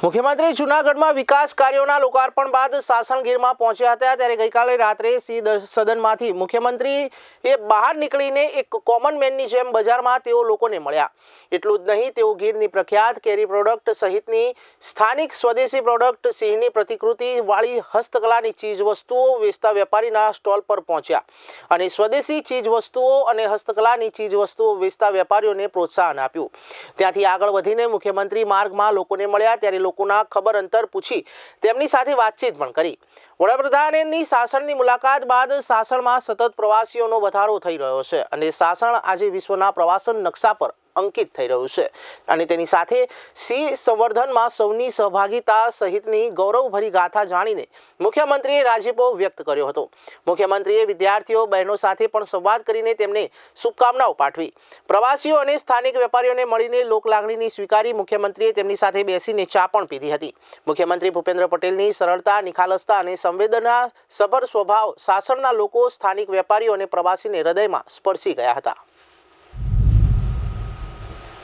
મુખ્યમંત્રી જૂનાગઢમાં વિકાસ કાર્યોના લોકાર્પણ બાદ સાસણગીરમાં પહોંચ્યા હતા ત્યારે ગઈકાલે રાત્રે સદનમાંથી મુખ્યમંત્રીએ બહાર નીકળીને એક કોમન મેનની જેમ બજારમાં તેઓ લોકોને મળ્યા। એટલું જ નહીં, તેઓ ગીરની પ્રખ્યાત કેરી પ્રોડક્ટ સહિતની સ્થાનિક સ્વદેશી પ્રોડક્ટ, સિંહની પ્રતિકૃતિવાળી હસ્તકલાની ચીજવસ્તુઓ વેચતા વેપારીના સ્ટોલ પર પહોંચ્યા અને સ્વદેશી ચીજવસ્તુઓ અને હસ્તકલાની ચીજવસ્તુઓ વેચતા વેપારીઓને પ્રોત્સાહન આપ્યું। ત્યાંથી આગળ વધીને મુખ્યમંત્રી માર્ગમાં લોકોને મળ્યા ત્યારે લોકોના ખબર અંતર પૂછી તેમની સાથે વાતચીત પણ કરી। વડાપ્રધાનની સાસણની મુલાકાત બાદ સાસણમાં સતત પ્રવાસીઓનો વધારો થઈ રહ્યો છે અને સાસણ આજે વિશ્વના પ્રવાસન નકશા પર અંકિત થઈ રહ્યું છે અને તેની સાથે સિંહ સંવર્ધનમાં સૌની સહભાગિતા સહિતની ગૌરવભરી ગાથા જાણીને મુખ્યમંત્રીએ રાજીપો વ્યક્ત કર્યો હતો। મુખ્યમંત્રીએ વિદ્યાર્થીઓ બહેનો સાથે પણ સંવાદ કરીને તેમને શુભકામનાઓ પાઠવી। પ્રવાસીઓ અને સ્થાનિક વેપારીઓને મળીને લોકલાગણીની સ્વીકારી મુખ્યમંત્રીએ તેમની સાથે બેસીને ચા પણ પીધી હતી। મુખ્યમંત્રી ભૂપેન્દ્ર પટેલની સરળતા, નિખાલસતા અને સંવેદનાસભર સ્વભાવ સાસણના લોકો, સ્થાનિક વેપારીઓ અને પ્રવાસીને હૃદયમાં સ્પર્શી ગયા હતા।